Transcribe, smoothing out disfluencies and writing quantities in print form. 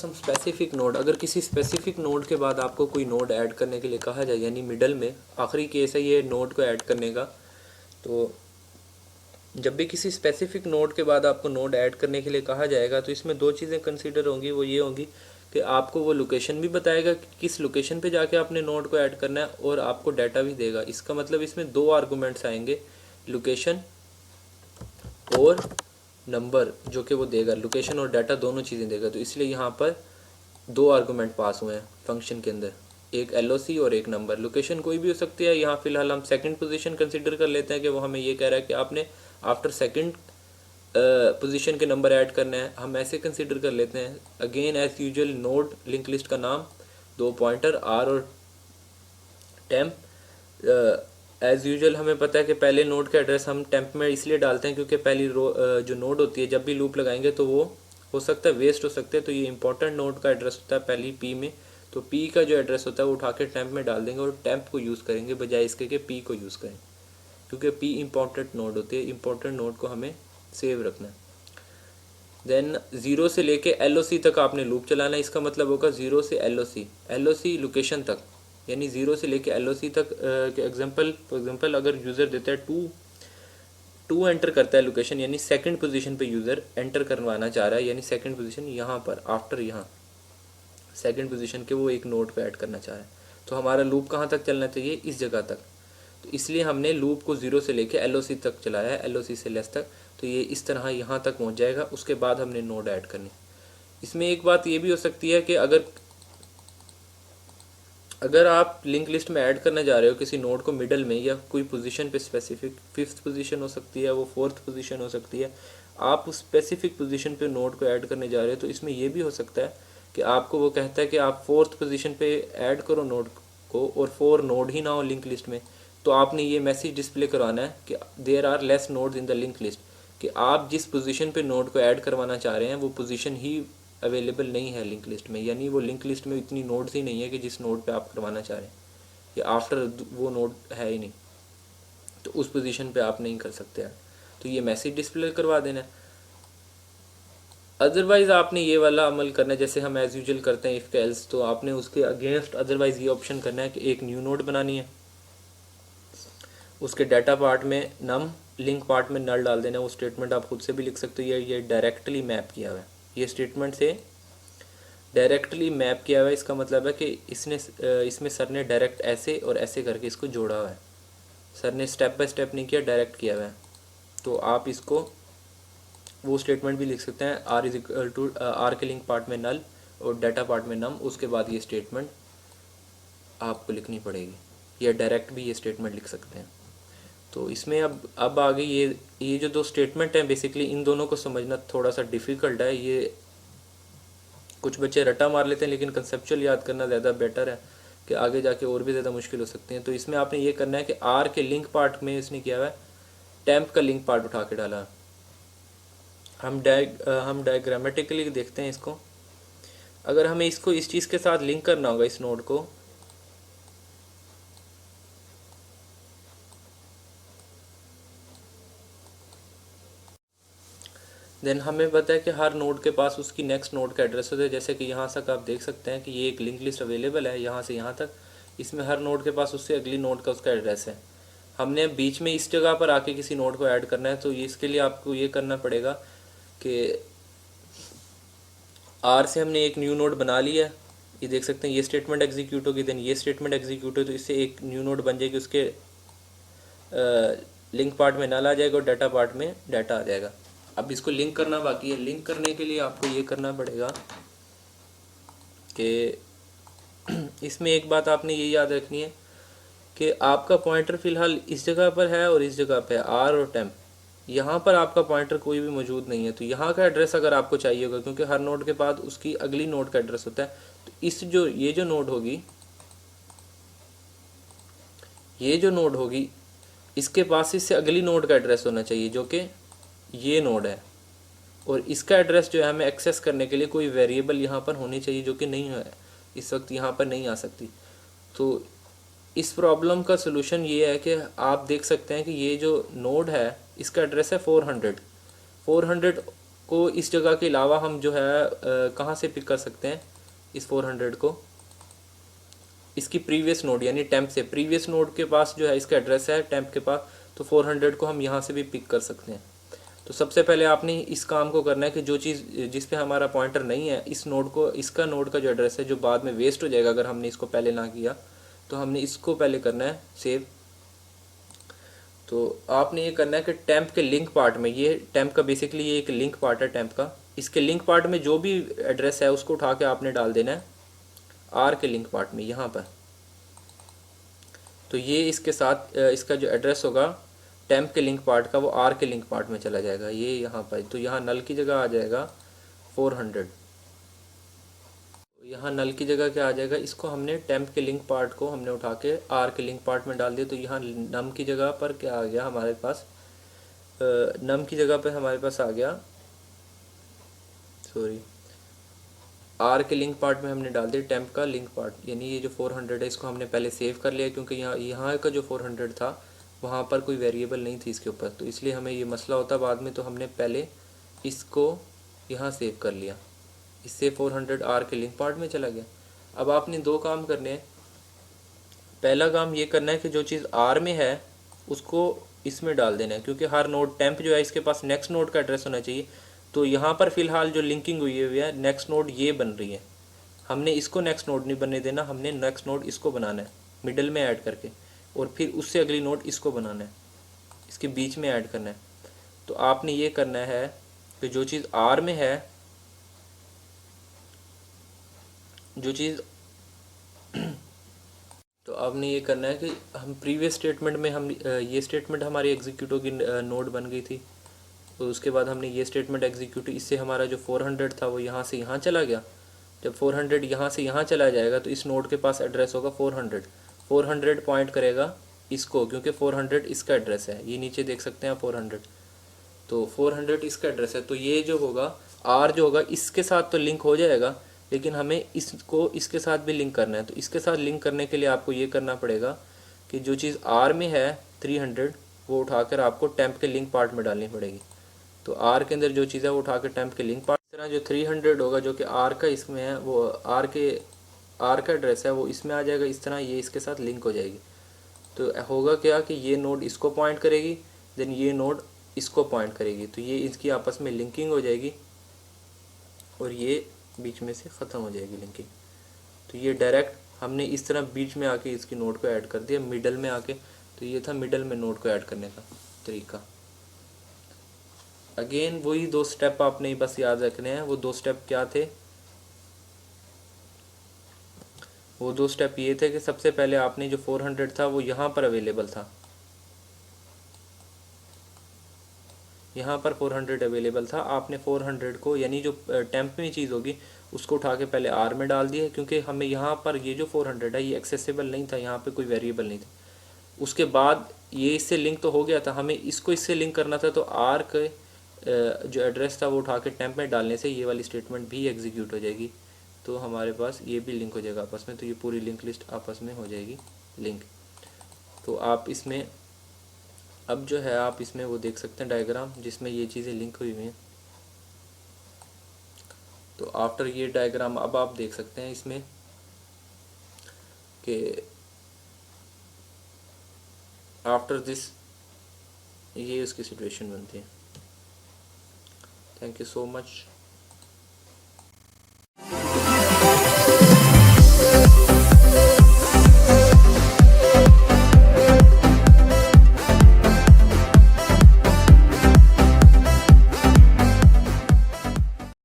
Some specific node, अगर किसी specific node के बाद आपको कोई नोड ऐड करने के लिए कहा जाए, यानी मिडल में आखिरी केस है ये नोड को ऐड करने का, तो जब भी किसी स्पेसिफिक नोड के बाद आपको नोड ऐड करने के लिए कहा जाएगा तो इसमें दो चीज़ें कंसीडर होंगी। वो ये होंगी कि आपको वो लोकेशन भी बताएगा कि किस लोकेशन पे जाके आपने नोड को ऐड करना है, और आपको डाटा भी देगा। इसका मतलब इसमें दो आर्गूमेंट्स आएंगे, लोकेशन और नंबर, जो कि वो देगा, लोकेशन और डाटा दोनों चीज़ें देगा। तो इसलिए यहाँ पर दो आर्गूमेंट पास हुए हैं फंक्शन के अंदर, एक LOC और एक नंबर। लोकेशन कोई भी हो सकती है, यहाँ फिलहाल हम सेकंड पोजीशन कंसीडर कर लेते हैं कि वो हमें ये कह रहा है कि आपने आफ्टर सेकंड पोजीशन के नंबर ऐड करना है, हम ऐसे कंसीडर कर लेते हैं। Again as usual node link list का नाम, दो पॉइंटर R और टेम्प। एज यूजुअल हमें पता है कि पहले नोड का एड्रेस हम टेम्प में इसलिए डालते हैं क्योंकि पहली जो नोड होती है जब भी लूप लगाएंगे तो वो हो सकता है वेस्ट हो सकते हैं, तो ये इंपॉर्टेंट नोड का एड्रेस होता है पहली P में, तो P का जो एड्रेस होता है वो उठा के टेम्प में डाल देंगे और टेम्प को यूज़ करेंगे बजाय इसके कि P को यूज़ करें, क्योंकि P इंपॉर्टेंट नोड होती है। इंपॉर्टेंट नोड को हमें सेव रखना है। देन 0 से लेके LOC तक आपने लूप चलाना है। इसका मतलब होगा 0 से LOC लोकेशन तक, यानी 0 से लेके LOC तक के एग्जांपल अगर यूज़र देता है 2 एंटर करता है लोकेशन, यानी सेकंड पोजीशन पे यूज़र एंटर करवाना चाह रहा है, यानी सेकंड पोजीशन यहाँ पर आफ्टर यहाँ सेकंड पोजीशन के वो एक नोड पे ऐड करना चाह रहा है, तो हमारा लूप कहाँ तक चलना चाहिए, इस जगह तक। तो इसलिए हमने लूप को 0 से लेके LOC तक चलाया है, LOC से लेस तक, तो ये इस तरह यहाँ तक पहुँच जाएगा। उसके बाद हमने नोड ऐड करनी। इसमें एक बात ये भी हो सकती है कि अगर आप लिंक लिस्ट में ऐड करने जा रहे हो किसी नोड को मिडल में, या कोई पोजीशन पे स्पेसिफिक 5th पोजीशन हो सकती है, वो 4th पोजीशन हो सकती है, आप उस स्पेसिफिक पोजीशन पे नोड को ऐड करने जा रहे हो, तो इसमें यह भी हो सकता है कि आपको वो कहता है कि आप 4th पोजीशन पे ऐड करो नोड को, और 4 नोड ही ना हो लिंक लिस्ट में, तो आपने ये मैसेज डिस्प्ले करवाना है कि there are less nodes in the link list, कि आप जिस पोजीशन पे नोड को ऐड करवाना चाह रहे हैं वो पोजीशन ही अवेलेबल नहीं है लिंक लिस्ट में, यानी वो लिंक लिस्ट में इतनी नोड्स ही नहीं है कि जिस नोड पे आप करवाना चाह रहे हैं, या आफ्टर वो नोड है ही नहीं, तो उस पोजीशन पे आप नहीं कर सकते हैं। तो ये मैसेज डिस्प्ले करवा देना है। अदरवाइज़ आपने ये वाला अमल करना है जैसे हम एज यूजुअल करते हैं इफ़ एल्स, तो आपने उसके अगेंस्ट अदरवाइज़ ये ऑप्शन करना है कि एक न्यू नोड बनानी है, उसके डाटा पार्ट में नम, लिंक पार्ट में नल डाल देना है। वो स्टेटमेंट आप खुद से भी लिख सकते हो, ये डायरेक्टली मैप किया हुआ है, ये स्टेटमेंट से डायरेक्टली मैप किया हुआ है। इसका मतलब है कि इसमें सर ने डायरेक्ट ऐसे और ऐसे करके इसको जोड़ा हुआ है, सर ने स्टेप बाय स्टेप नहीं किया, डायरेक्ट किया हुआ है। तो आप इसको वो स्टेटमेंट भी लिख सकते हैं, R इज टू R के लिंक पार्ट में नल और डाटा पार्ट में नम, उसके बाद ये स्टेटमेंट आपको लिखनी पड़ेगी, या डायरेक्ट भी ये स्टेटमेंट लिख सकते हैं। तो इसमें अब आगे ये जो दो स्टेटमेंट हैं, बेसिकली इन दोनों को समझना थोड़ा सा डिफ़िकल्ट है। ये कुछ बच्चे रट्टा मार लेते हैं, लेकिन कंसेप्चुअल याद करना ज़्यादा बेटर है कि आगे जाके और भी ज़्यादा मुश्किल हो सकती हैं। तो इसमें आपने ये करना है कि R के लिंक पार्ट में इसने किया हुआ है, टेम्प का लिंक पार्ट उठा के डाला। हम डायग्रामेटिकली देखते हैं इसको। अगर हमें इसको इस चीज़ के साथ लिंक करना होगा, इस नोड को, देन हमें पता है कि हर नोड के पास उसकी नेक्स्ट नोड का एड्रेस होता है। जैसे कि यहाँ तक आप देख सकते हैं कि ये एक लिंक लिस्ट अवेलेबल है, यहाँ से यहाँ तक, इसमें हर नोड के पास उससे अगली नोड का उसका एड्रेस है। हमने बीच में इस जगह पर आके किसी नोड को ऐड करना है, तो इसके लिए आपको ये करना पड़ेगा कि R से हमने एक न्यू नोड बना लिया है, ये देख सकते हैं, ये स्टेटमेंट एग्जीक्यूट होगी, देन ये स्टेटमेंट एग्जीक्यूट हो, तो इससे एक न्यू नोड बन जाएगी, उसके लिंक पार्ट में नल आ जाएगा और डाटा पार्ट में डाटा आ जाएगा। अब इसको लिंक करना बाकी है। लिंक करने के लिए आपको ये करना पड़ेगा कि इसमें एक बात आपने ये याद रखनी है कि आपका पॉइंटर फ़िलहाल इस जगह पर है और इस जगह पे है, R और टेम्प। यहाँ पर आपका पॉइंटर कोई भी मौजूद नहीं है, तो यहाँ का एड्रेस अगर आपको चाहिए होगा, क्योंकि हर नोड के बाद उसकी अगली नोड का एड्रेस होता है, तो ये जो नोड होगी इसके पास इससे अगली नोड का एड्रेस होना चाहिए, जो कि ये नोड है, और इसका एड्रेस जो है हमें एक्सेस करने के लिए कोई वेरिएबल यहाँ पर होनी चाहिए, जो कि नहीं है इस वक्त, यहाँ पर नहीं आ सकती। तो इस प्रॉब्लम का सलूशन ये है कि आप देख सकते हैं कि ये जो नोड है इसका एड्रेस है 400 को इस जगह के अलावा हम जो है कहाँ से पिक कर सकते हैं इस 400 को, इसकी प्रीवियस नोड यानी टेम्प से, प्रीवियस नोड के पास जो है इसका एड्रेस है टेम्प के पास, तो 400 को हम यहाँ से भी पिक कर सकते हैं। तो सबसे पहले आपने इस काम को करना है कि जो चीज़ जिस पे हमारा पॉइंटर नहीं है, इस नोड को, इसका नोड का जो एड्रेस है जो बाद में वेस्ट हो जाएगा अगर हमने इसको पहले ना किया, तो हमने इसको पहले करना है सेव। तो आपने ये करना है कि टेम्प के लिंक पार्ट में, ये टेम्प का बेसिकली ये एक लिंक पार्ट है टेम्प का, इसके लिंक पार्ट में जो भी एड्रेस है उसको उठा के आपने डाल देना है आर के लिंक पार्ट में यहाँ पर। तो ये इसके साथ इसका जो एड्रेस होगा टेम्प के लिंक पार्ट का वो आर के लिंक पार्ट में चला जाएगा, ये यहाँ पर। तो यहाँ नल की जगह आ जाएगा 400, यहाँ नल की जगह क्या आ जाएगा, इसको हमने टेम्प के लिंक पार्ट को हमने उठा के आर के लिंक पार्ट में डाल दिया। तो यहाँ नम की जगह पर क्या आ गया हमारे पास, नम की जगह पर हमारे पास आ गया, सॉरी, आर के लिंक पार्ट में हमने डाल दिया टेम्प का लिंक पार्ट, यानी ये जो 400 है इसको हमने पहले सेव कर लिया, क्योंकि यहाँ का जो 400 था वहाँ पर कोई वेरिएबल नहीं थी इसके ऊपर, तो इसलिए हमें ये मसला होता बाद में। तो हमने पहले इसको यहाँ सेव कर लिया, इससे 400 आर के लिंक पार्ट में चला गया। अब आपने दो काम करने हैं। पहला काम ये करना है कि जो चीज़ आर में है उसको इसमें डाल देना है, क्योंकि हर नोड टेम्प जो है इसके पास नेक्स्ट नोड का एड्रेस होना चाहिए। तो यहाँ पर फिलहाल जो लिंकिंग हुई है नेक्स्ट नोड ये बन रही है, हमने इसको नेक्स्ट नोड नहीं बनने देना, हमने नेक्स्ट नोड इसको बनाना है मिडल में ऐड करके, और फिर उससे अगली नोड इसको बनाना है, इसके बीच में ऐड करना है। तो आपने ये करना है कि जो चीज़ आर में है, जो चीज़ तो आपने ये करना है कि हम प्रीवियस स्टेटमेंट में हम ये स्टेटमेंट हमारी एग्जीक्यूट होगी, नोड बन गई थी, तो उसके बाद हमने ये स्टेटमेंट एग्जीक्यूट, इससे हमारा जो 400 था वो यहाँ से यहाँ चला गया। जब 400 यहाँ से यहाँ चला जाएगा तो इस नोड के पास एड्रेस होगा 400 पॉइंट करेगा इसको, क्योंकि 400 इसका एड्रेस है, ये नीचे देख सकते हैं 400, तो 400 इसका एड्रेस है। तो ये जो होगा आर जो होगा इसके साथ तो लिंक हो जाएगा, लेकिन हमें इसको इसके साथ भी लिंक करना है। तो इसके साथ लिंक करने के लिए आपको ये करना पड़ेगा कि जो चीज़ आर में है 300 वो उठाकर आपको टेम्प के लिंक पार्ट में डालनी पड़ेगी। तो आर के अंदर जो चीज़ है वो उठा के टेम्प के लिंक पार्ट, इस तरह जो 300 होगा जो कि आर का इसमें है, वो आर का एड्रेस है वो इसमें आ जाएगा, इस तरह ये इसके साथ लिंक हो जाएगी। तो होगा क्या कि ये नोड इसको पॉइंट करेगी, देन ये नोड इसको पॉइंट करेगी, तो ये इसकी आपस में लिंकिंग हो जाएगी और ये बीच में से ख़त्म हो जाएगी लिंकिंग। तो ये डायरेक्ट हमने इस तरह बीच में आके इसकी नोड को ऐड कर दिया मिडल में आके। तो ये था मिडल में नोड को ऐड करने का तरीका। अगेन वही दो स्टेप आपने बस याद रखने हैं। वो दो स्टेप क्या थे, वो दो स्टेप ये थे कि सबसे पहले आपने जो 400 था वो यहाँ पर अवेलेबल था, यहाँ पर 400 अवेलेबल था, आपने 400 को यानी जो टेम्प में चीज़ होगी उसको उठा के पहले आर में डाल दिया, क्योंकि हमें यहाँ पर ये जो 400 है ये एक्सेसिबल नहीं था, यहाँ पे कोई वेरिएबल नहीं था। उसके बाद ये इससे लिंक तो हो गया था, हमें इसको इससे लिंक करना था, तो आर के जो एड्रेस था वो उठा के टेम्प में डालने से ये वाली स्टेटमेंट भी एग्जीक्यूट हो जाएगी, तो हमारे पास ये भी लिंक हो जाएगा आपस में। तो ये पूरी लिंक लिस्ट आपस में हो जाएगी लिंक। तो आप इसमें अब जो है आप इसमें वो देख सकते हैं डायग्राम जिसमें ये चीज़ें लिंक हुई हुई हैं। तो आफ्टर ये डायग्राम अब आप देख सकते हैं इसमें कि आफ्टर दिस ये उसकी सिचुएशन बनती है। Thank you so much.